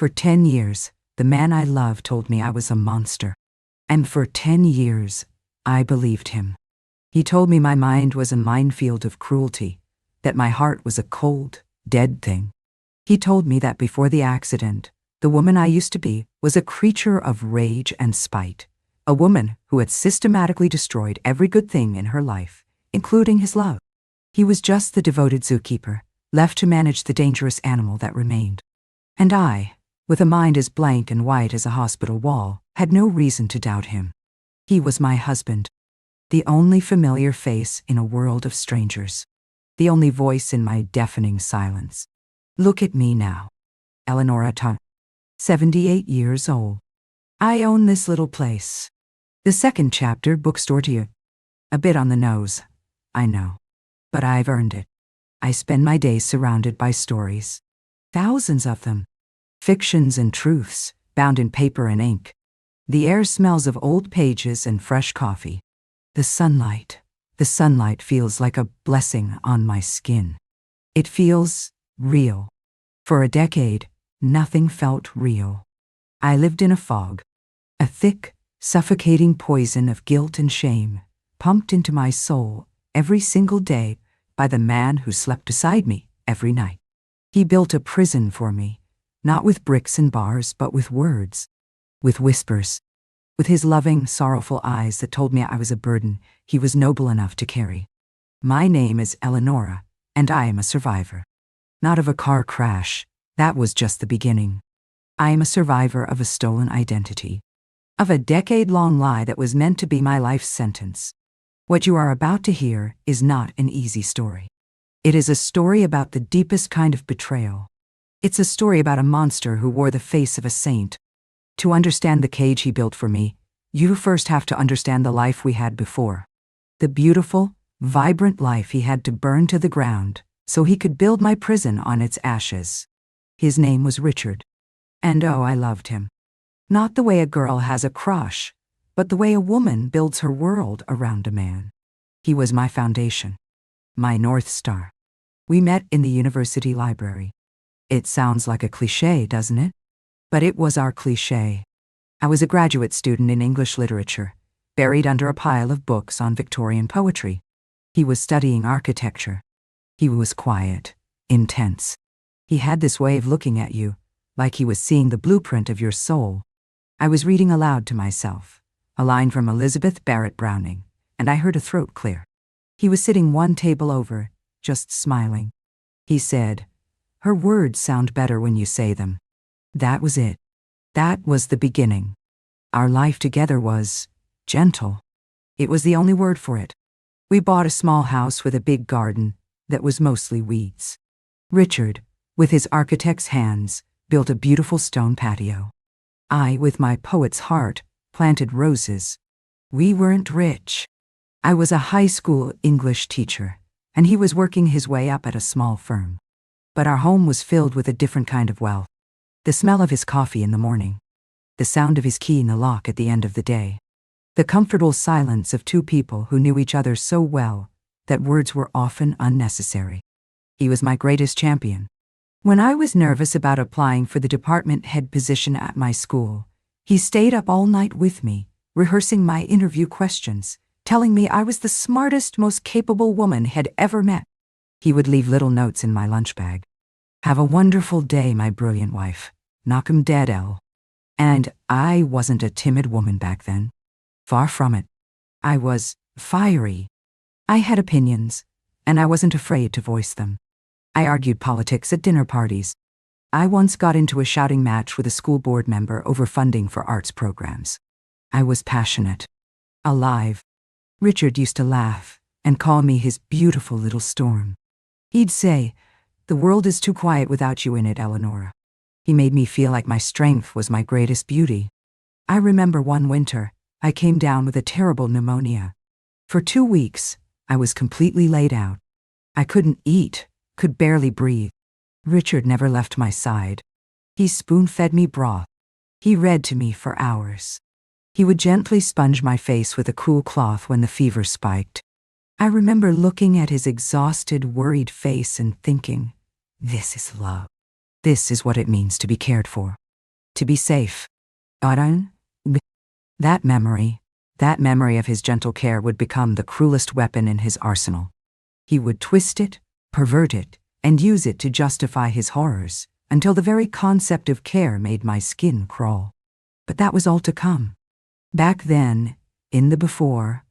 For 10 years, the man I loved told me I was a monster. And for 10 years, I believed him. He told me my mind was a minefield of cruelty, that my heart was a cold, dead thing. He told me that before the accident, the woman I used to be was a creature of rage and spite, a woman who had systematically destroyed every good thing in her life, including his love. He was just the devoted zookeeper, left to manage the dangerous animal that remained. And I, with a mind as blank and white as a hospital wall, had no reason to doubt him. He was my husband, the only familiar face in a world of strangers, the only voice in my deafening silence. Look at me now. Eleonora 78 years old. I own this little place. The second chapter, bookstore to you. A bit on the nose, I know. But I've earned it. I spend my days surrounded by stories. Thousands of them. Fictions and truths, bound in paper and ink. The air smells of old pages and fresh coffee. The sunlight feels like a blessing on my skin. It feels real. For a decade, nothing felt real. I lived in a fog, a thick, suffocating poison of guilt and shame, pumped into my soul every single day by the man who slept beside me every night. He built a prison for me, not with bricks and bars, but with words, with whispers. With his loving, sorrowful eyes that told me I was a burden he was noble enough to carry. My name is Eleonora, and I am a survivor. Not of a car crash, that was just the beginning. I am a survivor of a stolen identity, of a decade-long lie that was meant to be my life sentence. What you are about to hear is not an easy story. It is a story about the deepest kind of betrayal. It's a story about a monster who wore the face of a saint. To understand the cage he built for me, you first have to understand the life we had before. The beautiful, vibrant life he had to burn to the ground so he could build my prison on its ashes. His name was Richard. And oh, I loved him. Not the way a girl has a crush, but the way a woman builds her world around a man. He was my foundation, my North Star. We met in the university library. It sounds like a cliché, doesn't it? But it was our cliché. I was a graduate student in English literature, buried under a pile of books on Victorian poetry. He was studying architecture. He was quiet, intense. He had this way of looking at you, like he was seeing the blueprint of your soul. I was reading aloud to myself, a line from Elizabeth Barrett Browning, and I heard a throat clear. He was sitting one table over, just smiling. He said, "Her words sound better when you say them." That was it. That was the beginning. Our life together was gentle. It was the only word for it. We bought a small house with a big garden that was mostly weeds. Richard, with his architect's hands, built a beautiful stone patio. I, with my poet's heart, planted roses. We weren't rich. I was a high school English teacher, and he was working his way up at a small firm. But our home was filled with a different kind of wealth. The smell of his coffee in the morning, the sound of his key in the lock at the end of the day, the comfortable silence of two people who knew each other so well that words were often unnecessary. He was my greatest champion. When I was nervous about applying for the department head position at my school, he stayed up all night with me, rehearsing my interview questions, telling me I was the smartest, most capable woman he had ever met. He would leave little notes in my lunch bag. "Have a wonderful day, my brilliant wife. Knock 'em dead, Elle." And I wasn't a timid woman back then. Far from it. I was fiery. I had opinions, and I wasn't afraid to voice them. I argued politics at dinner parties. I once got into a shouting match with a school board member over funding for arts programs. I was passionate. Alive. Richard used to laugh and call me his beautiful little storm. He'd say, "The world is too quiet without you in it, Eleonora." He made me feel like my strength was my greatest beauty. I remember one winter, I came down with a terrible pneumonia. For 2 weeks, I was completely laid out. I couldn't eat, could barely breathe. Richard never left my side. He spoon-fed me broth. He read to me for hours. He would gently sponge my face with a cool cloth when the fever spiked. I remember looking at his exhausted, worried face and thinking, this is love. This is what it means to be cared for. to be safe. Aran? That memory of his gentle care would become the cruelest weapon in his arsenal. He would twist it, pervert it, and use it to justify his horrors, until the very concept of care made my skin crawl. But that was all to come. Back then, in the before,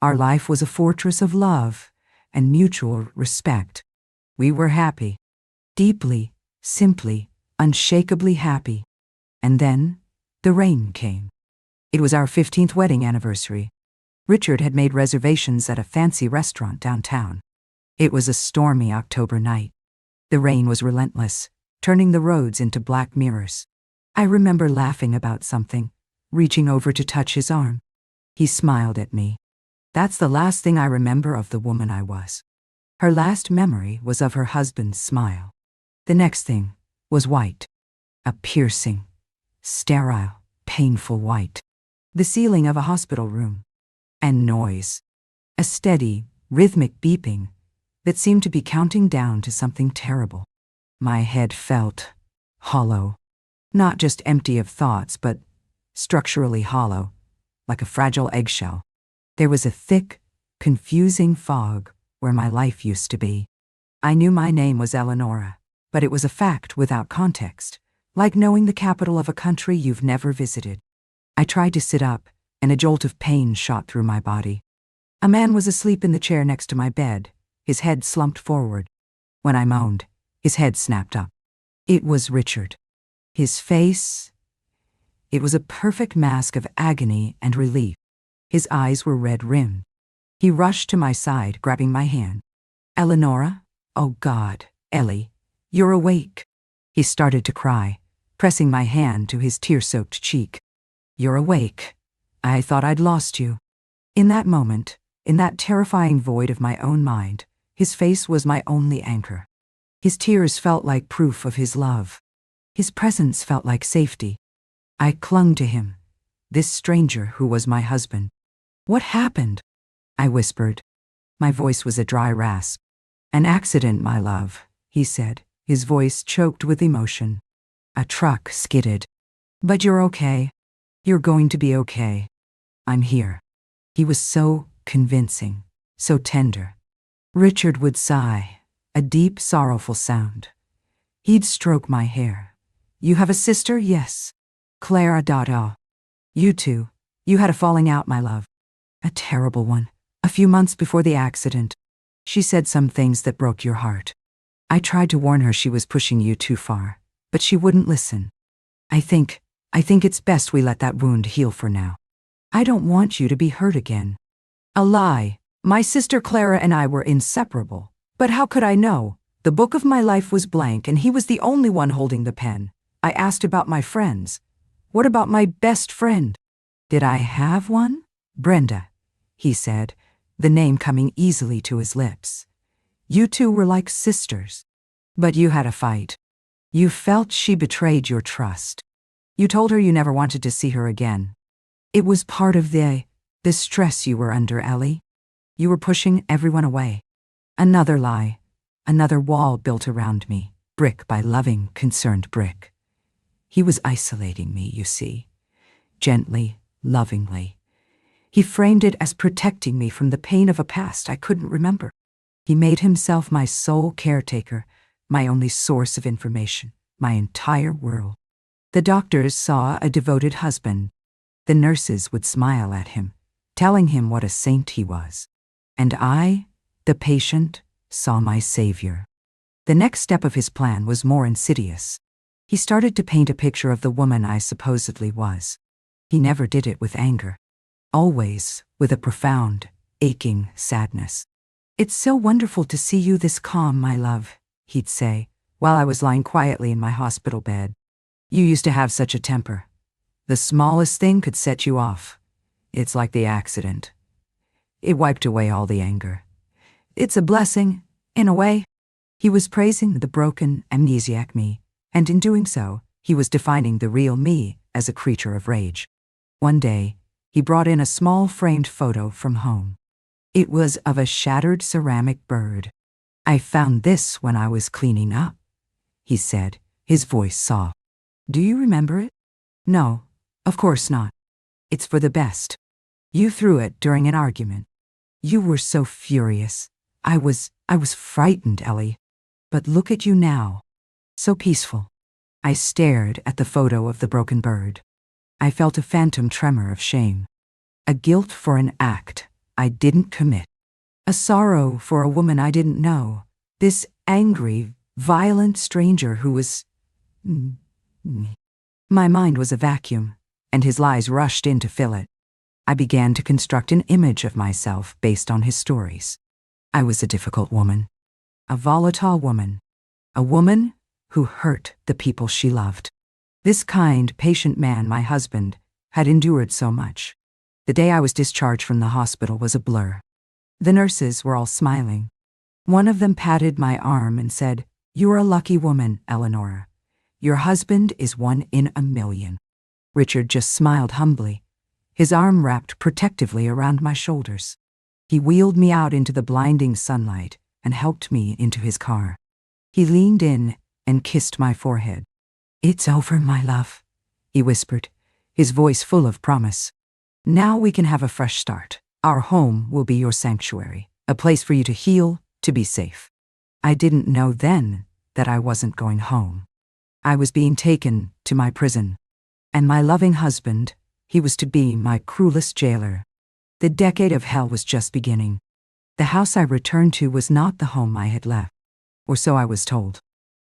our life was a fortress of love and mutual respect. We were happy. Deeply, simply, unshakably happy. And then, the rain came. It was our 15th wedding anniversary. Richard had made reservations at a fancy restaurant downtown. It was a stormy October night. The rain was relentless, turning the roads into black mirrors. I remember laughing about something, reaching over to touch his arm. He smiled at me. That's the last thing I remember of the woman I was. Her last memory was of her husband's smile. The next thing was white. A piercing, sterile, painful white. The ceiling of a hospital room. And noise. A steady, rhythmic beeping that seemed to be counting down to something terrible. My head felt hollow. Not just empty of thoughts, but structurally hollow, like a fragile eggshell. There was a thick, confusing fog where my life used to be. I knew my name was Eleonora, but it was a fact without context, like knowing the capital of a country you've never visited. I tried to sit up, and a jolt of pain shot through my body. A man was asleep in the chair next to my bed, his head slumped forward. When I moaned, his head snapped up. It was Richard. His face, it was a perfect mask of agony and relief. His eyes were red-rimmed. He rushed to my side, grabbing my hand. Eleonora? Oh God, Ellie, you're awake. He started to cry, pressing my hand to his tear-soaked cheek. You're awake. I thought I'd lost you. In that moment, in that terrifying void of my own mind, his face was my only anchor. His tears felt like proof of his love. His presence felt like safety. I clung to him, this stranger who was my husband. What happened? I whispered. My voice was a dry rasp. An accident, my love, he said, his voice choked with emotion. A truck skidded. But you're okay. You're going to be okay. I'm here. He was so convincing, so tender. Richard would sigh, a deep, sorrowful sound. He'd stroke my hair. You have a sister? Yes. Clara. You two. You had a falling out, my love. A terrible one. A few months before the accident. She said some things that broke your heart. I tried to warn her she was pushing you too far, but she wouldn't listen. I think it's best we let that wound heal for now. I don't want you to be hurt again. A lie. My sister Clara and I were inseparable. But how could I know? The book of my life was blank and he was the only one holding the pen. I asked about my friends. What about my best friend? Did I have one? Brenda, he said, the name coming easily to his lips. You two were like sisters. But you had a fight. You felt she betrayed your trust. You told her you never wanted to see her again. It was part of the stress you were under, Ellie. You were pushing everyone away. Another lie. Another wall built around me, brick by loving, concerned brick. He was isolating me, you see. Gently, lovingly. He framed it as protecting me from the pain of a past I couldn't remember. He made himself my sole caretaker, my only source of information, my entire world. The doctors saw a devoted husband. The nurses would smile at him, telling him what a saint he was. And I, the patient, saw my savior. The next step of his plan was more insidious. He started to paint a picture of the woman I supposedly was. He never did it with anger. Always with a profound, aching sadness. It's so wonderful to see you this calm, my love, he'd say, while I was lying quietly in my hospital bed. You used to have such a temper. The smallest thing could set you off. It's like the accident. It wiped away all the anger. It's a blessing, in a way. He was praising the broken, amnesiac me, and in doing so, he was defining the real me as a creature of rage. One day, he brought in a small framed photo from home. It was of a shattered ceramic bird. I found this when I was cleaning up, he said, his voice soft. Do you remember it? No, of course not. It's for the best. You threw it during an argument. You were so furious. I was frightened, Ellie. But look at you now. So peaceful. I stared at the photo of the broken bird. I felt a phantom tremor of shame. A guilt for an act I didn't commit. A sorrow for a woman I didn't know. This angry, violent stranger who was me. My mind was a vacuum, and his lies rushed in to fill it. I began to construct an image of myself based on his stories. I was a difficult woman, a volatile woman, a woman who hurt the people she loved. This kind, patient man, my husband, had endured so much. The day I was discharged from the hospital was a blur. The nurses were all smiling. One of them patted my arm and said, "You're a lucky woman, Eleanor. Your husband is one in a million." Richard just smiled humbly, his arm wrapped protectively around my shoulders. He wheeled me out into the blinding sunlight and helped me into his car. He leaned in and kissed my forehead. "It's over, my love," he whispered, his voice full of promise. "Now we can have a fresh start. Our home will be your sanctuary, a place for you to heal, to be safe." I didn't know then that I wasn't going home. I was being taken to my prison. And my loving husband, he was to be my cruelest jailer. The decade of hell was just beginning. The house I returned to was not the home I had left, or so I was told.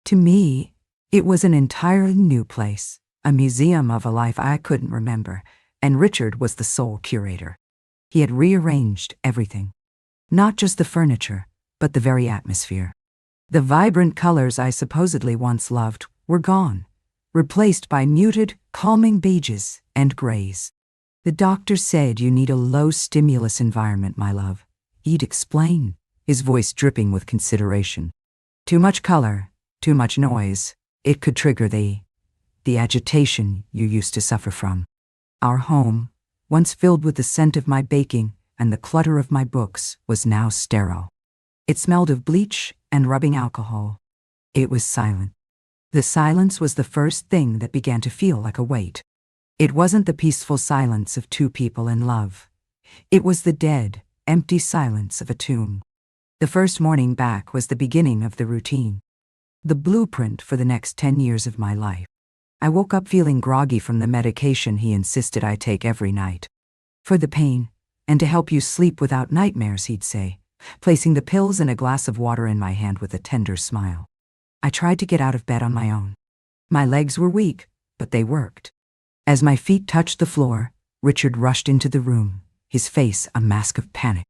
To me, it was an entirely new place, a museum of a life I couldn't remember, and Richard was the sole curator. He had rearranged everything. Not just the furniture, but the very atmosphere. The vibrant colors I supposedly once loved were gone, replaced by muted, calming beiges and grays. "The doctor said you need a low-stimulus environment, my love," he'd explain, his voice dripping with consideration. "Too much color, too much noise, it could trigger the agitation you used to suffer from." Our home, once filled with the scent of my baking and the clutter of my books, was now sterile. It smelled of bleach and rubbing alcohol. It was silent. The silence was the first thing that began to feel like a weight. It wasn't the peaceful silence of two people in love. It was the dead, empty silence of a tomb. The first morning back was the beginning of the routine, the blueprint for the next 10 years of my life. I woke up feeling groggy from the medication he insisted I take every night. "For the pain, and to help you sleep without nightmares," he'd say, placing the pills and a glass of water in my hand with a tender smile. I tried to get out of bed on my own. My legs were weak, but they worked. As my feet touched the floor, Richard rushed into the room, his face a mask of panic.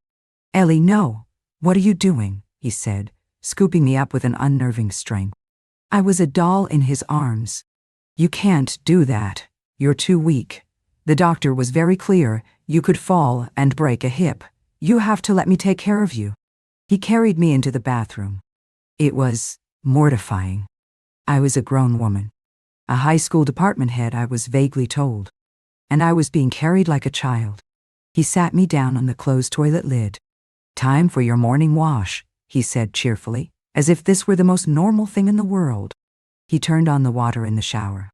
"Ellie, no! What are you doing?" he said, scooping me up with an unnerving strength. I was a doll in his arms. "You can't do that. You're too weak. The doctor was very clear. You could fall and break a hip. You have to let me take care of you." He carried me into the bathroom. It was mortifying. I was a grown woman, a high school department head, I was vaguely told, and I was being carried like a child. He sat me down on the closed toilet lid. "Time for your morning wash," he said cheerfully, as if this were the most normal thing in the world. He turned on the water in the shower.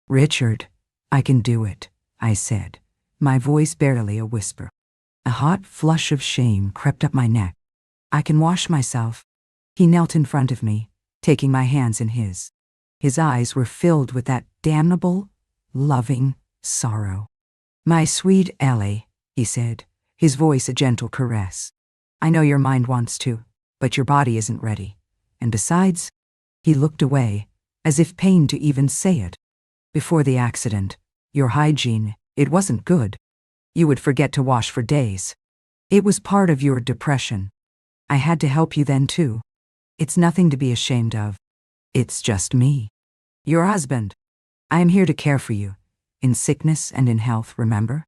"Richard, I can do it," I said, my voice barely a whisper. A hot flush of shame crept up my neck. "I can wash myself." He knelt in front of me, taking my hands in his. His eyes were filled with that damnable, loving sorrow. "My sweet Ellie," he said, his voice a gentle caress. "I know your mind wants to, but your body isn't ready. And besides," he looked away, as if pained to even say it. "Before the accident, your hygiene, it wasn't good. You would forget to wash for days. It was part of your depression. I had to help you then too. It's nothing to be ashamed of. It's just me. Your husband. I am here to care for you, in sickness and in health, remember?"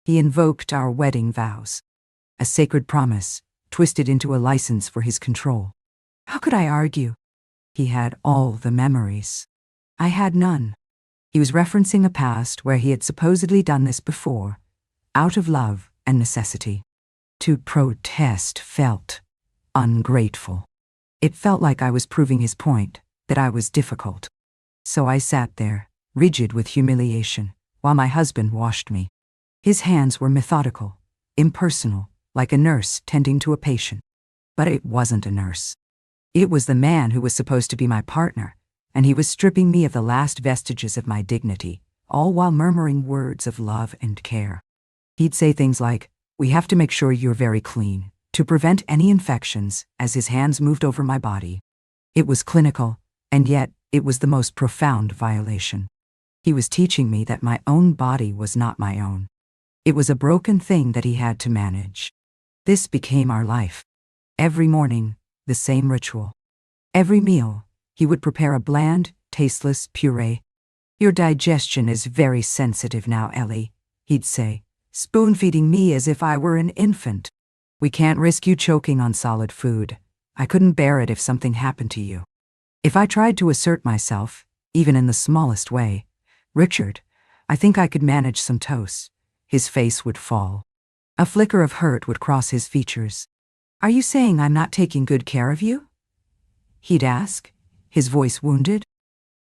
He invoked our wedding vows, a sacred promise twisted into a license for his control. How could I argue? He had all the memories. I had none. He was referencing a past where he had supposedly done this before, out of love and necessity. To protest felt ungrateful. It felt like I was proving his point, that I was difficult. So I sat there, rigid with humiliation, while my husband washed me. His hands were methodical, impersonal, like a nurse tending to a patient. But it wasn't a nurse. It was the man who was supposed to be my partner, and he was stripping me of the last vestiges of my dignity, all while murmuring words of love and care. He'd say things like, "We have to make sure you're very clean, to prevent any infections," as his hands moved over my body. It was clinical, and yet it was the most profound violation. He was teaching me that my own body was not my own. It was a broken thing that he had to manage. This became our life. Every morning, the same ritual. Every meal, he would prepare a bland, tasteless puree. "Your digestion is very sensitive now, Ellie," he'd say, spoon-feeding me as if I were an infant. "We can't risk you choking on solid food. I couldn't bear it if something happened to you." If I tried to assert myself, even in the smallest way, "Richard, I think I could manage some toast," his face would fall. A flicker of hurt would cross his features. "Are you saying I'm not taking good care of you?" he'd ask, his voice wounded.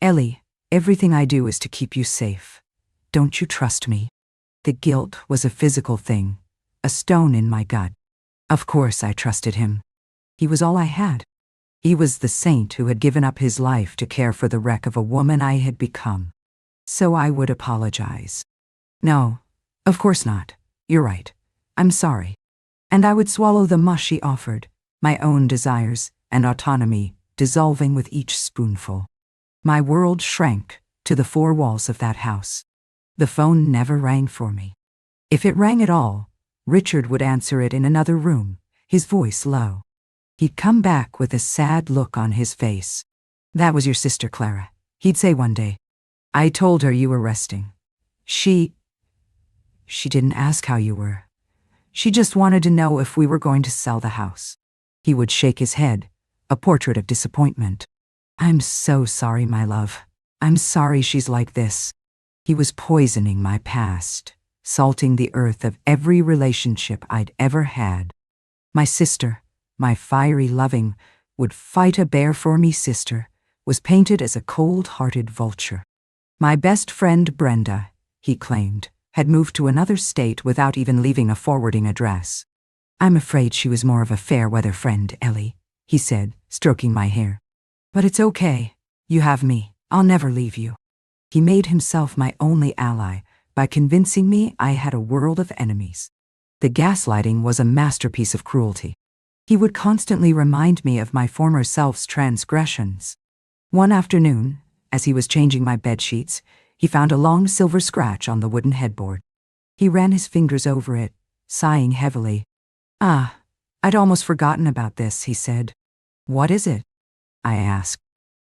"Ellie, everything I do is to keep you safe. Don't you trust me?" The guilt was a physical thing, a stone in my gut. Of course I trusted him. He was all I had. He was the saint who had given up his life to care for the wreck of a woman I had become. So I would apologize. "No, of course not. You're right. I'm sorry." And I would swallow the mush he offered, my own desires and autonomy dissolving with each spoonful. My world shrank to the four walls of that house. The phone never rang for me. If it rang at all, Richard would answer it in another room, his voice low. He'd come back with a sad look on his face. "That was your sister, Clara," he'd say one day. "I told her you were resting. She didn't ask how you were. She just wanted to know if we were going to sell the house." He would shake his head, a portrait of disappointment. "I'm so sorry, my love. I'm sorry she's like this." He was poisoning my past, salting the earth of every relationship I'd ever had. My sister, my fiery, loving, would fight a bear for me sister, was painted as a cold-hearted vulture. My best friend Brenda, he claimed, had moved to another state without even leaving a forwarding address. "I'm afraid she was more of a fair-weather friend, Ellie," he said, stroking my hair. "But it's okay. You have me. I'll never leave you." He made himself my only ally by convincing me I had a world of enemies. The gaslighting was a masterpiece of cruelty. He would constantly remind me of my former self's transgressions. One afternoon, as he was changing my bedsheets, he found a long silver scratch on the wooden headboard. He ran his fingers over it, sighing heavily. "Ah, I'd almost forgotten about this," he said. "What is it?" I asked.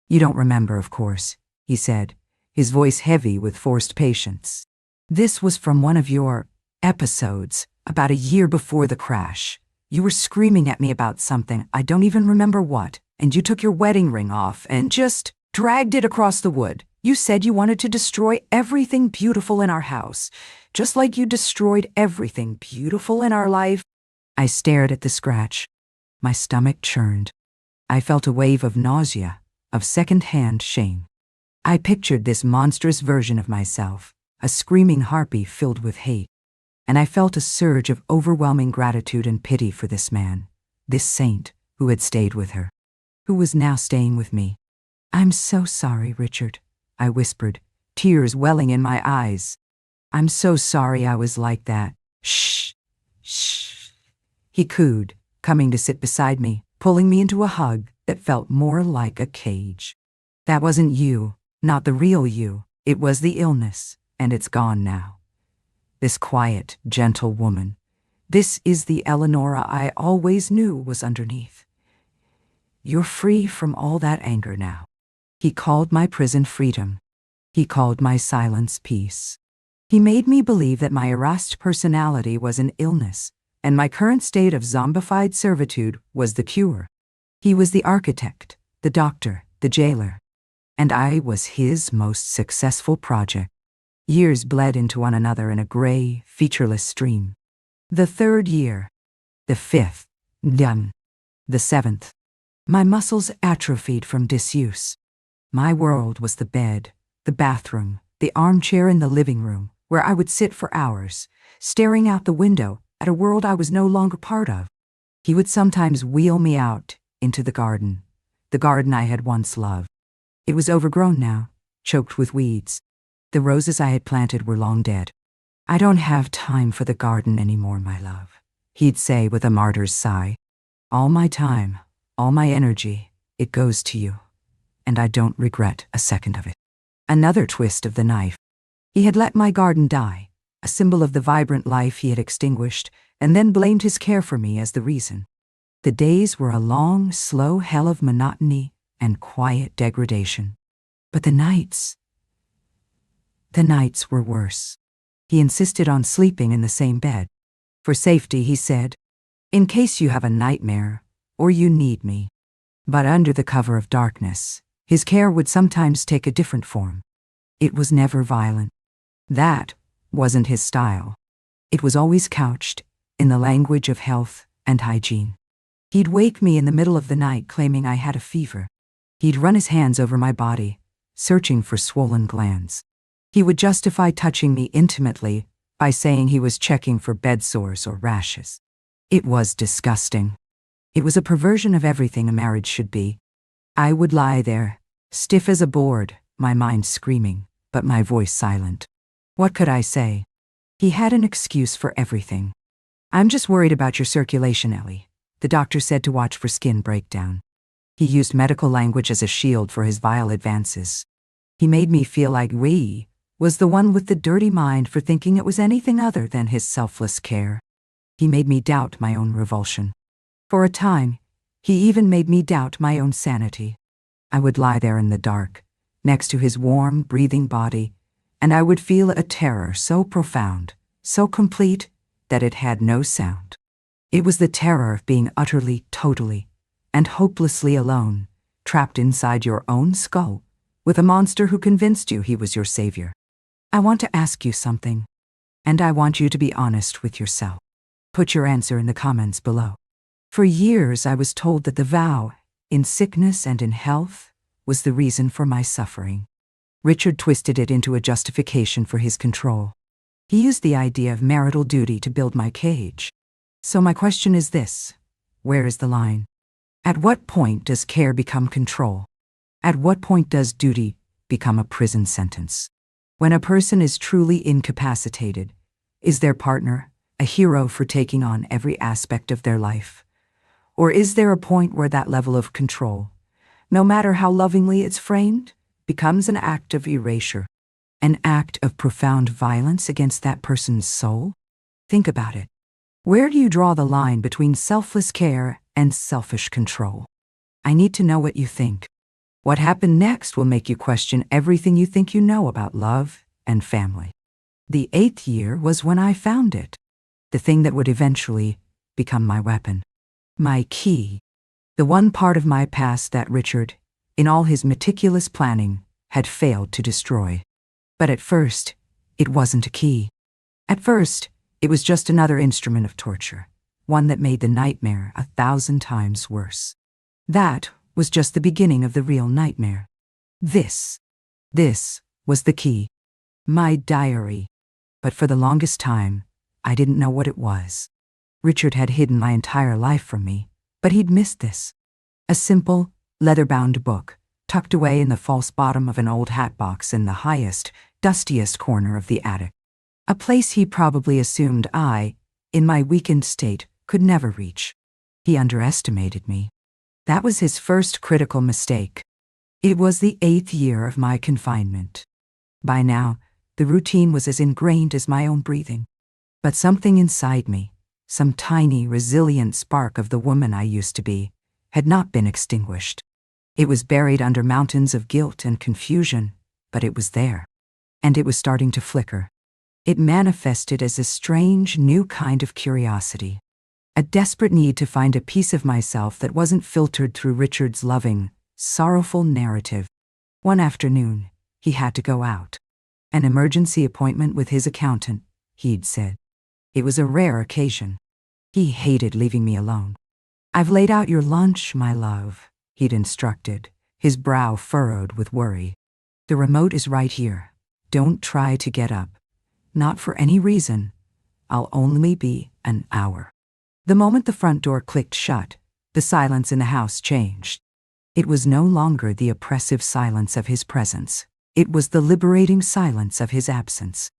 "You don't remember, of course," he said, his voice heavy with forced patience. "This was from one of your episodes, about a year before the crash. You were screaming at me about something, I don't even remember what, and you took your wedding ring off and just dragged it across the wood. You said you wanted to destroy everything beautiful in our house, just like you destroyed everything beautiful in our life." I stared at the scratch. My stomach churned. I felt a wave of nausea, of second-hand shame. I pictured this monstrous version of myself, a screaming harpy filled with hate. And I felt a surge of overwhelming gratitude and pity for this man, this saint who had stayed with her, who was now staying with me. "I'm so sorry, Richard," I whispered, tears welling in my eyes. "I'm so sorry I was like that." "Shh, shh," he cooed, coming to sit beside me, pulling me into a hug that felt more like a cage. "That wasn't you, not the real you. It was the illness, and it's gone now. This quiet, gentle woman. This is the Eleonora I always knew was underneath. You're free from all that anger now." He called my prison freedom. He called my silence peace. He made me believe that my harassed personality was an illness, and my current state of zombified servitude was the cure. He was the architect, the doctor, the jailer, and I was his most successful project. Years bled into one another in a gray, featureless stream. The 3rd year, the 5th, done. The 7th. My muscles atrophied from disuse. My world was the bed, the bathroom, the armchair in the living room, where I would sit for hours, staring out the window at a world I was no longer part of. He would sometimes wheel me out into the garden I had once loved. It was overgrown now, choked with weeds. The roses I had planted were long dead. "I don't have time for the garden anymore, my love," he'd say with a martyr's sigh. "All my time, all my energy, it goes to you, and I don't regret a second of it." Another twist of the knife. He had let my garden die, a symbol of the vibrant life he had extinguished, and then blamed his care for me as the reason. The days were a long, slow hell of monotony and quiet degradation. But the nights were worse. He insisted on sleeping in the same bed. For safety, he said, "In case you have a nightmare or you need me." But under the cover of darkness, his care would sometimes take a different form. It was never violent. That wasn't his style. It was always couched in the language of health and hygiene. He'd wake me in the middle of the night claiming I had a fever. He'd run his hands over my body, searching for swollen glands. He would justify touching me intimately by saying he was checking for bed sores or rashes. It was disgusting. It was a perversion of everything a marriage should be. I would lie there, stiff as a board, my mind screaming, but my voice silent. What could I say? He had an excuse for everything. "I'm just worried about your circulation, Ellie," the doctor said to watch for skin breakdown. He used medical language as a shield for his vile advances. He made me feel like we was the one with the dirty mind for thinking it was anything other than his selfless care. He made me doubt my own revulsion. For a time, he even made me doubt my own sanity. I would lie there in the dark, next to his warm, breathing body, and I would feel a terror so profound, so complete, that it had no sound. It was the terror of being utterly, totally, and hopelessly alone, trapped inside your own skull, with a monster who convinced you he was your savior. I want to ask you something, and I want you to be honest with yourself. Put your answer in the comments below. For years I was told that the vow, in sickness and in health, was the reason for my suffering. Richard twisted it into a justification for his control. He used the idea of marital duty to build my cage. So my question is this: where is the line? At what point does care become control? At what point does duty become a prison sentence? When a person is truly incapacitated, is their partner a hero for taking on every aspect of their life? Or is there a point where that level of control, no matter how lovingly it's framed, becomes an act of erasure, an act of profound violence against that person's soul? Think about it. Where do you draw the line between selfless care and selfish control? I need to know what you think. What happened next will make you question everything you think you know about love and family. The 8th year was when I found it, the thing that would eventually become my weapon, my key, the one part of my past that Richard, in all his meticulous planning, had failed to destroy. But at first, it wasn't a key. At first, it was just another instrument of torture, one that made the nightmare 1,000 times worse. That was just the beginning of the real nightmare. This was the key. My diary. But for the longest time, I didn't know what it was. Richard had hidden my entire life from me, but he'd missed this. A simple, leather-bound book, tucked away in the false bottom of an old hat box in the highest, dustiest corner of the attic. A place he probably assumed I, in my weakened state, could never reach. He underestimated me. That was his first critical mistake. It was the 8th year of my confinement. By now, the routine was as ingrained as my own breathing. But something inside me, some tiny, resilient spark of the woman I used to be, had not been extinguished. It was buried under mountains of guilt and confusion, but it was there. And it was starting to flicker. It manifested as a strange, new kind of curiosity. A desperate need to find a piece of myself that wasn't filtered through Richard's loving, sorrowful narrative. One afternoon, he had to go out. An emergency appointment with his accountant, he'd said. It was a rare occasion. He hated leaving me alone. "I've laid out your lunch, my love," he'd instructed, his brow furrowed with worry. "The remote is right here. Don't try to get up. not for any reason. I'll only be an hour. The moment the front door clicked shut, the silence in the house changed. It was no longer the oppressive silence of his presence. It was the liberating silence of his absence.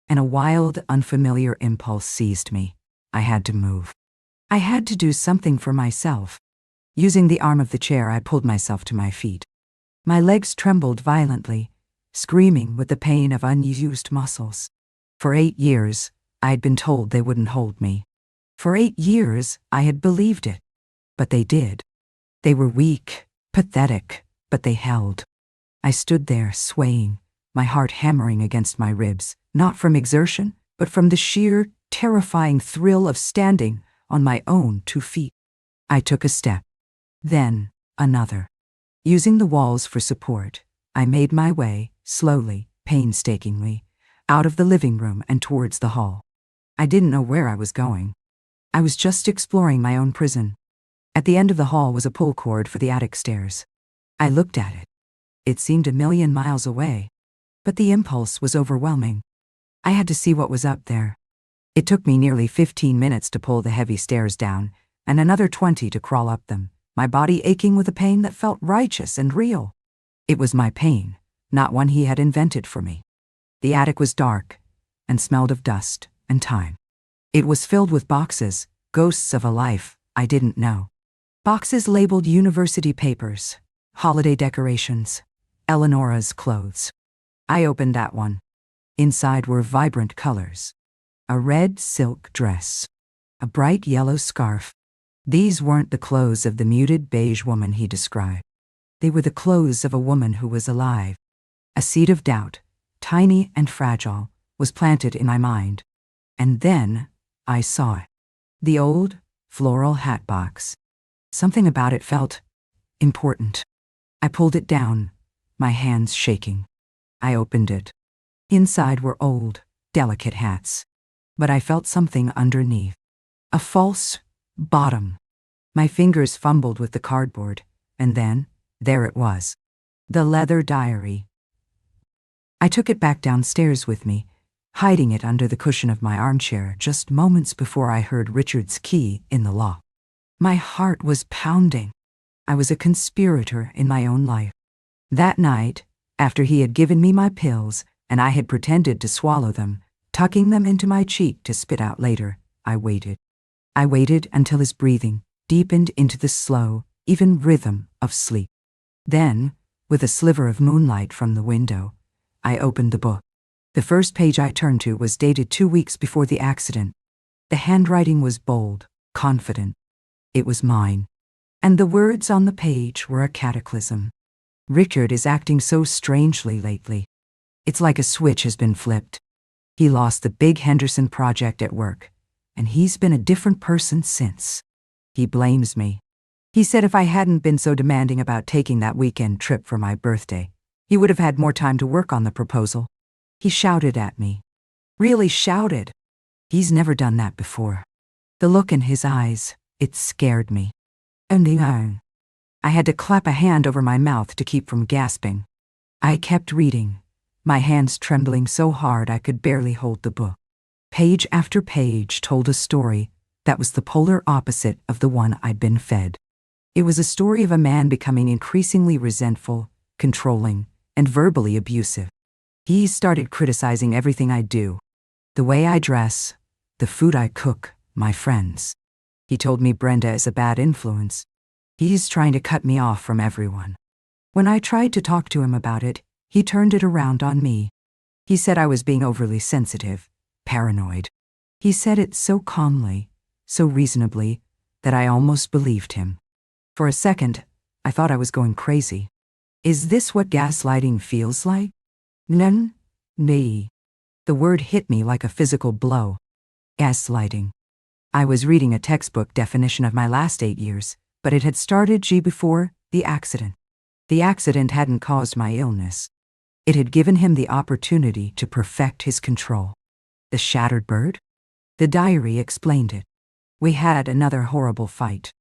And a wild, unfamiliar impulse seized me. I had to move. I had to do something for myself. Using the arm of the chair, I pulled myself to my feet. My legs trembled violently, screaming with the pain of unused muscles. For 8 years, I had been told they wouldn't hold me. For 8 years, I had believed it. But they did. They were weak, pathetic, but they held. I stood there, swaying, my heart hammering against my ribs, not from exertion, but from the sheer, terrifying thrill of standing on my own 2 feet. I took a step, then another. Using the walls for support, I made my way, slowly, painstakingly, out of the living room and towards the hall. I didn't know where I was going. I was just exploring my own prison. At the end of the hall was a pull cord for the attic stairs. I looked at it. It seemed a million miles away, but the impulse was overwhelming. I had to see what was up there. It took me nearly 15 minutes to pull the heavy stairs down, and another 20 to crawl up them, my body aching with a pain that felt righteous and real. It was my pain, not one he had invented for me. The attic was dark and smelled of dust and time. It was filled with boxes, ghosts of a life I didn't know. Boxes labeled university papers, holiday decorations, Eleonora's clothes. I opened that one. Inside were vibrant colors. A red silk dress. A bright yellow scarf. These weren't the clothes of the muted beige woman he described. They were the clothes of a woman who was alive. A seed of doubt, tiny and fragile, was planted in my mind. And then I saw it. The old, floral hat box. Something about it felt important. I pulled it down, my hands shaking. I opened it. Inside were old, delicate hats. But I felt something underneath. A false bottom. My fingers fumbled with the cardboard, and then, there it was. The leather diary. I took it back downstairs with me, hiding it under the cushion of my armchair just moments before I heard Richard's key in the lock. My heart was pounding. I was a conspirator in my own life. That night, after he had given me my pills and I had pretended to swallow them, tucking them into my cheek to spit out later, I waited. I waited until his breathing deepened into the slow, even rhythm of sleep. Then, with a sliver of moonlight from the window, I opened the book. The first page I turned to was dated 2 weeks before the accident. The handwriting was bold, confident. It was mine. And the words on the page were a cataclysm. Richard is acting so strangely lately. It's like a switch has been flipped. He lost the big Henderson project at work, and he's been a different person since. He blames me. He said if I hadn't been so demanding about taking that weekend trip for my birthday, he would have had more time to work on the proposal. He shouted at me. Really shouted. He's never done that before. The look in his eyes, it scared me. I had to clap a hand over my mouth to keep from gasping. I kept reading, my hands trembling so hard I could barely hold the book. Page after page told a story that was the polar opposite of the one I'd been fed. It was a story of a man becoming increasingly resentful, controlling, and verbally abusive. He started criticizing everything I do, the way I dress, the food I cook, my friends. He told me Brenda is a bad influence. He's trying to cut me off from everyone. When I tried to talk to him about it, he turned it around on me. He said I was being overly sensitive, paranoid. He said it so calmly, so reasonably, that I almost believed him. For a second, I thought I was going crazy. Is this what gaslighting feels like? Nun? Nee. The word hit me like a physical blow. Gaslighting. I was reading a textbook definition of my last 8 years, but it had started before the accident. The accident hadn't caused my illness. It had given him the opportunity to perfect his control. The shattered bird? The diary explained it. We had another horrible fight.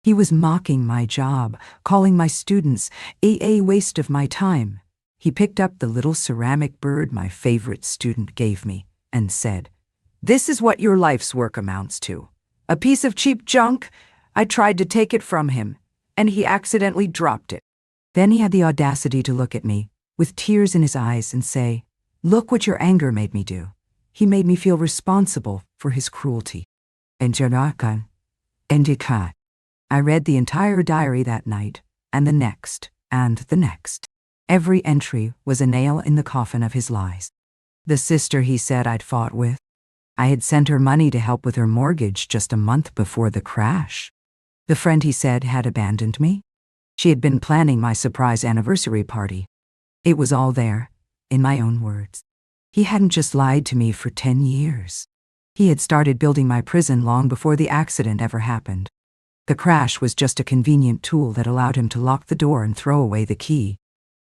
He was mocking my job, calling my students a waste of my time. He picked up the little ceramic bird my favorite student gave me and said, "This is what your life's work amounts to. A piece of cheap junk. I tried to take it from him, and he accidentally dropped it." Then he had the audacity to look at me, with tears in his eyes, and say, "Look what your anger made me do. He made me feel responsible for his cruelty." And I read the entire diary that night, and the next, and the next. Every entry was a nail in the coffin of his lies. The sister he said I'd fought with. I had sent her money to help with her mortgage just a month before the crash. The friend he said had abandoned me. She had been planning my surprise anniversary party. It was all there, in my own words. He hadn't just lied to me for 10 years. He had started building my prison long before the accident ever happened. The crash was just a convenient tool that allowed him to lock the door and throw away the key.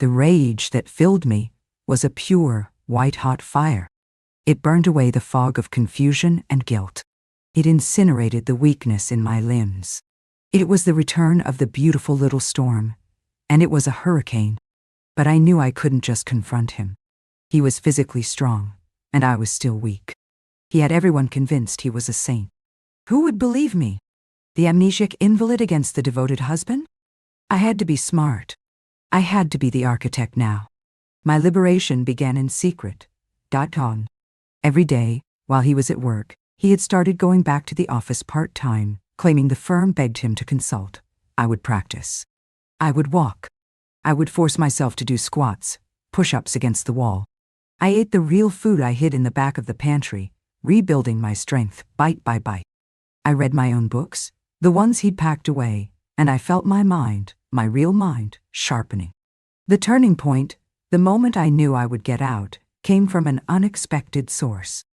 The rage that filled me was a pure, white-hot fire. It burned away the fog of confusion and guilt. It incinerated the weakness in my limbs. It was the return of the beautiful little storm, and it was a hurricane. But I knew I couldn't just confront him. He was physically strong, and I was still weak. He had everyone convinced he was a saint. Who would believe me? The amnesiac invalid against the devoted husband? I had to be smart. I had to be the architect now. My liberation began in secret. Every day, while he was at work, he had started going back to the office part-time, claiming the firm begged him to consult. I would practice. I would walk. I would force myself to do squats, push-ups against the wall. I ate the real food I hid in the back of the pantry, rebuilding my strength bite by bite. I read my own books, the ones he'd packed away, and I felt my mind, my real mind, sharpening. The turning point, the moment I knew I would get out, came from an unexpected source.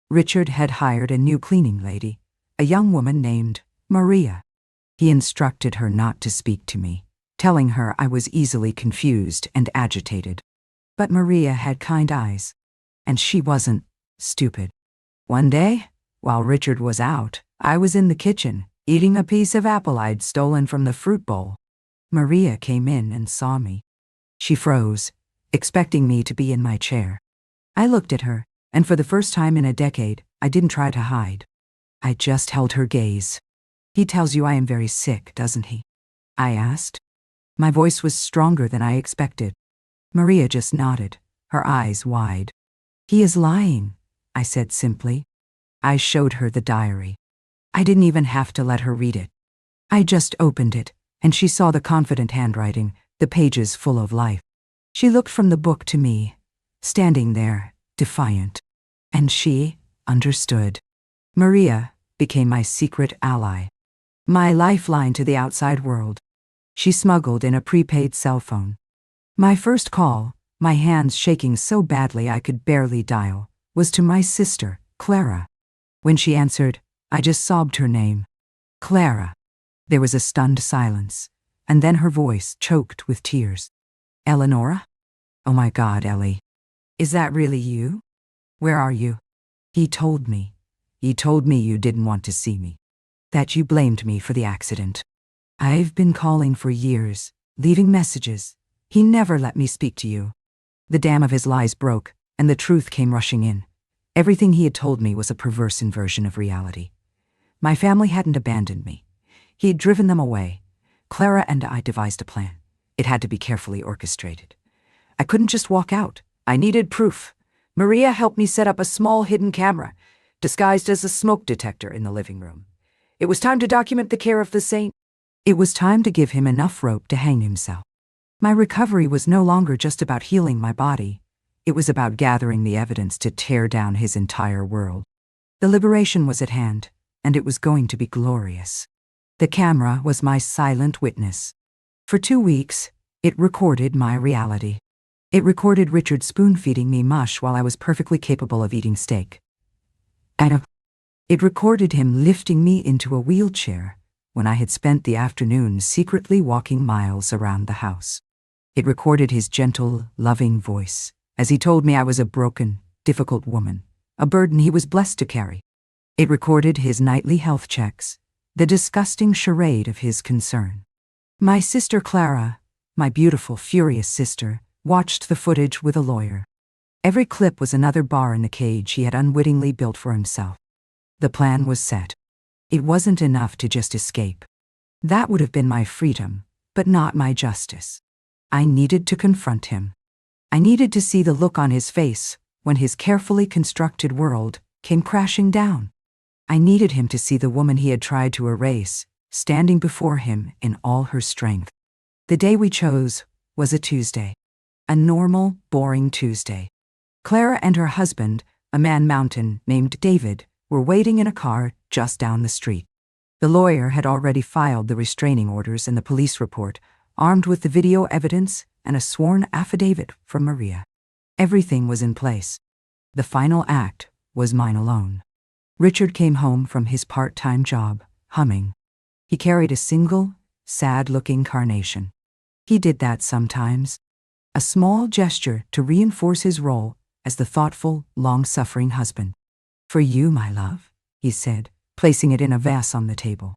Richard had hired a new cleaning lady, a young woman named Maria. He instructed her not to speak to me, telling her I was easily confused and agitated. But Maria had kind eyes, and she wasn't stupid. One day, while Richard was out, I was in the kitchen, eating a piece of apple I'd stolen from the fruit bowl. Maria came in and saw me. She froze, expecting me to be in my chair. I looked at her, and for the first time in a decade, I didn't try to hide. I just held her gaze. "He tells you I am very sick, doesn't he?" I asked. My voice was stronger than I expected. Maria just nodded, her eyes wide. "He is lying," I said simply. I showed her the diary. I didn't even have to let her read it. I just opened it, and she saw the confident handwriting, the pages full of life. She looked from the book to me, standing there, defiant. And she understood. Maria became my secret ally, my lifeline to the outside world. She smuggled in a prepaid cell phone. My first call, my hands shaking so badly I could barely dial, was to my sister, Clara. When she answered, I just sobbed her name. "Clara." There was a stunned silence, and then her voice choked with tears. "Eleonora? Oh my God, Ellie. Is that really you? Where are you?" He told me. He told me you didn't want to see me. That you blamed me for the accident. I've been calling for years, leaving messages. He never let me speak to you. The dam of his lies broke, and the truth came rushing in. Everything he had told me was a perverse inversion of reality. My family hadn't abandoned me. He had driven them away. Clara and I devised a plan. It had to be carefully orchestrated. I couldn't just walk out. I needed proof. Maria helped me set up a small hidden camera, disguised as a smoke detector in the living room. It was time to document the care of the saint. It was time to give him enough rope to hang himself. My recovery was no longer just about healing my body. It was about gathering the evidence to tear down his entire world. The liberation was at hand, and it was going to be glorious. The camera was my silent witness. For 2 weeks, it recorded my reality. It recorded Richard spoon-feeding me mush while I was perfectly capable of eating steak. It recorded him lifting me into a wheelchair when I had spent the afternoon secretly walking miles around the house. It recorded his gentle, loving voice as he told me I was a broken, difficult woman, a burden he was blessed to carry. It recorded his nightly health checks, the disgusting charade of his concern. My sister Clara, my beautiful, furious sister, watched the footage with a lawyer. Every clip was another bar in the cage he had unwittingly built for himself. The plan was set. It wasn't enough to just escape. That would have been my freedom, but not my justice. I needed to confront him. I needed to see the look on his face when his carefully constructed world came crashing down. I needed him to see the woman he had tried to erase, standing before him in all her strength. The day we chose was a Tuesday. A normal, boring Tuesday. Clara and her husband, a man mountain named David, were waiting in a car just down the street. The lawyer had already filed the restraining orders and the police report, armed with the video evidence and a sworn affidavit from Maria. Everything was in place. The final act was mine alone. Richard came home from his part-time job, humming. He carried a single, sad-looking carnation. He did that sometimes. A small gesture to reinforce his role as the thoughtful, long-suffering husband. "For you, my love," he said, placing it in a vase on the table.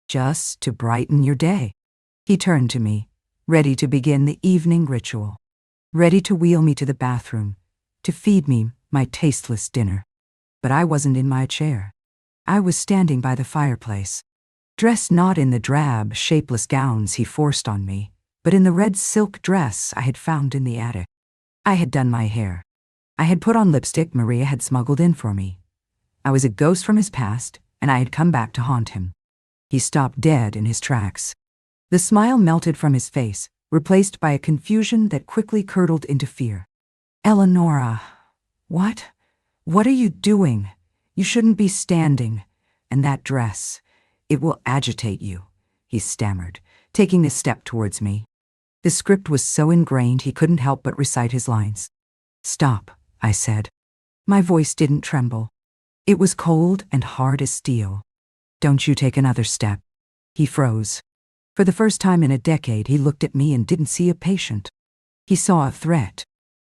"Just to brighten your day." He turned to me, ready to begin the evening ritual, ready to wheel me to the bathroom, to feed me my tasteless dinner. But I wasn't in my chair. I was standing by the fireplace, dressed not in the drab, shapeless gowns he forced on me, but in the red silk dress I had found in the attic. I had done my hair. I had put on lipstick Maria had smuggled in for me. I was a ghost from his past, and I had come back to haunt him. He stopped dead in his tracks. The smile melted from his face, replaced by a confusion that quickly curdled into fear. "Eleonora, what? What are you doing? You shouldn't be standing. And that dress, it will agitate you," he stammered, taking a step towards me. The script was so ingrained he couldn't help but recite his lines. "Stop," I said. My voice didn't tremble. It was cold and hard as steel. "Don't you take another step." He froze. For the first time in a decade, he looked at me and didn't see a patient. He saw a threat.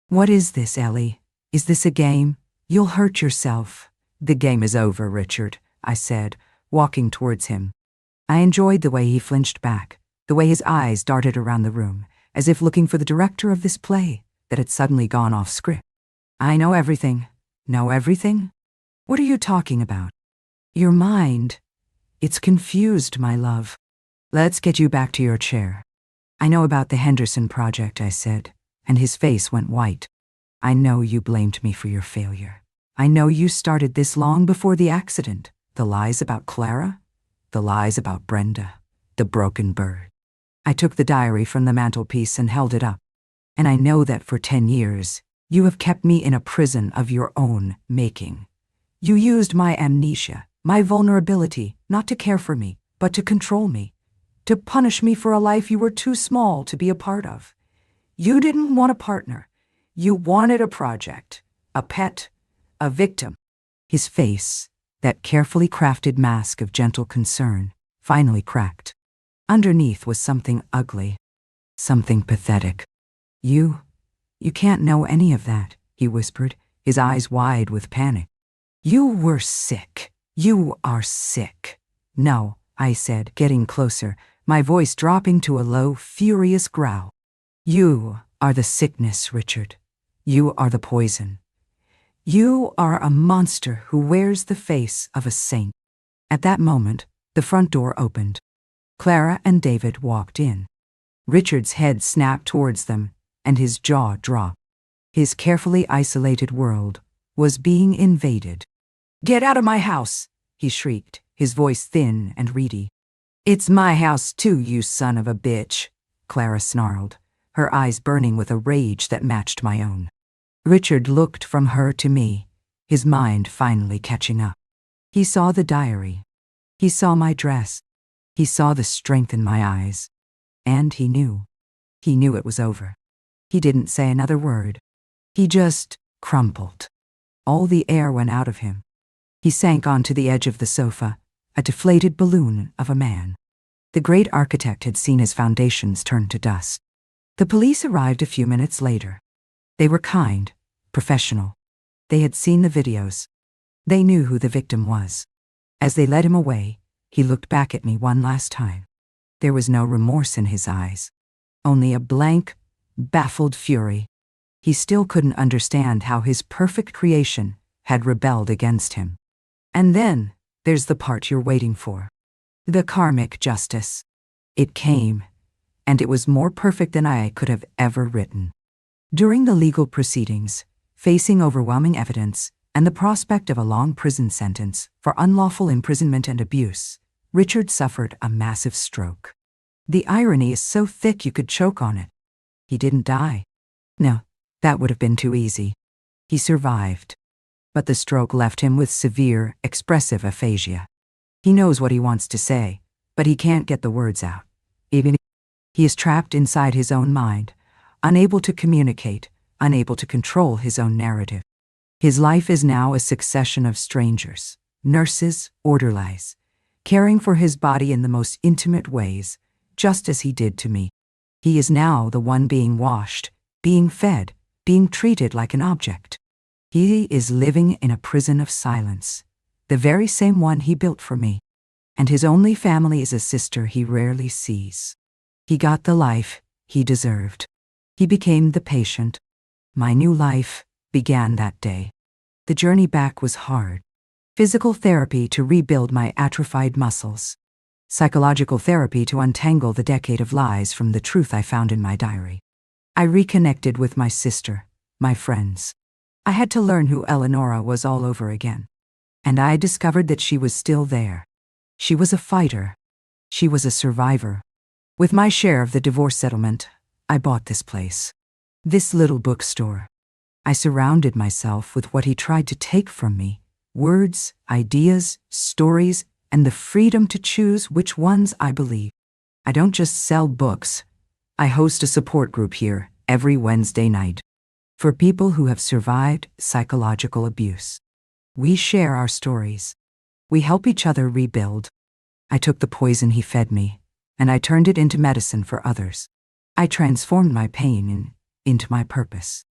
"What is this, Ellie? Is this a game? You'll hurt yourself." "The game is over, Richard," I said, walking towards him. I enjoyed the way he flinched back, the way his eyes darted around the room, as if looking for the director of this play that had suddenly gone off script. "I know everything." "Know everything? What are you talking about?" "Your mind. It's confused, my love. Let's get you back to your chair." "I know about the Henderson project," I said, and his face went white. "I know you blamed me for your failure. I know you started this long before the accident. The lies about Clara, the lies about Brenda, the broken bird." I took the diary from the mantelpiece and held it up. "And I know that for 10 years, you have kept me in a prison of your own making. You used my amnesia, my vulnerability, not to care for me, but to control me, to punish me for a life you were too small to be a part of. You didn't want a partner. You wanted a project, a pet, a victim." His face, that carefully crafted mask of gentle concern, finally cracked. Underneath was something ugly, something pathetic. You can't know any of that," he whispered, his eyes wide with panic. "You were sick. You are sick." "No," I said, getting closer, my voice dropping to a low, furious growl. "You are the sickness, Richard. You are the poison. You are a monster who wears the face of a saint." At that moment, the front door opened. Clara and David walked in. Richard's head snapped towards them, and his jaw dropped. His carefully isolated world was being invaded. "Get out of my house!" he shrieked, his voice thin and reedy. "It's my house too, you son of a bitch," Clara snarled, her eyes burning with a rage that matched my own. Richard looked from her to me, his mind finally catching up. He saw the diary. He saw my dress. He saw the strength in my eyes. And he knew. He knew it was over. He didn't say another word. He just crumpled. All the air went out of him. He sank onto the edge of the sofa, a deflated balloon of a man. The great architect had seen his foundations turn to dust. The police arrived a few minutes later. They were kind, professional. They had seen the videos. They knew who the victim was. As they led him away, he looked back at me one last time. There was no remorse in his eyes, only a blank, baffled fury. He still couldn't understand how his perfect creation had rebelled against him. And then, there's the part you're waiting for. The karmic justice. It came, and it was more perfect than I could have ever written. During the legal proceedings, facing overwhelming evidence and the prospect of a long prison sentence for unlawful imprisonment and abuse, Richard suffered a massive stroke. The irony is so thick you could choke on it. He didn't die. No, that would have been too easy. He survived. But the stroke left him with severe, expressive aphasia. He knows what he wants to say, but he can't get the words out. Even he is trapped inside his own mind, unable to communicate, unable to control his own narrative. His life is now a succession of strangers, nurses, orderlies, caring for his body in the most intimate ways, just as he did to me. He is now the one being washed, being fed, being treated like an object. He is living in a prison of silence, the very same one he built for me. And his only family is a sister he rarely sees. He got the life he deserved. He became the patient. My new life began that day. The journey back was hard. Physical therapy to rebuild my atrophied muscles. Psychological therapy to untangle the decade of lies from the truth I found in my diary. I reconnected with my sister, my friends. I had to learn who Eleonora was all over again. And I discovered that she was still there. She was a fighter. She was a survivor. With my share of the divorce settlement, I bought this place. This little bookstore. I surrounded myself with what he tried to take from me: words, ideas, stories, and the freedom to choose which ones I believe. I don't just sell books. I host a support group here every Wednesday night for people who have survived psychological abuse. We share our stories. We help each other rebuild. I took the poison he fed me, and I turned it into medicine for others. I transformed my pain into my purpose.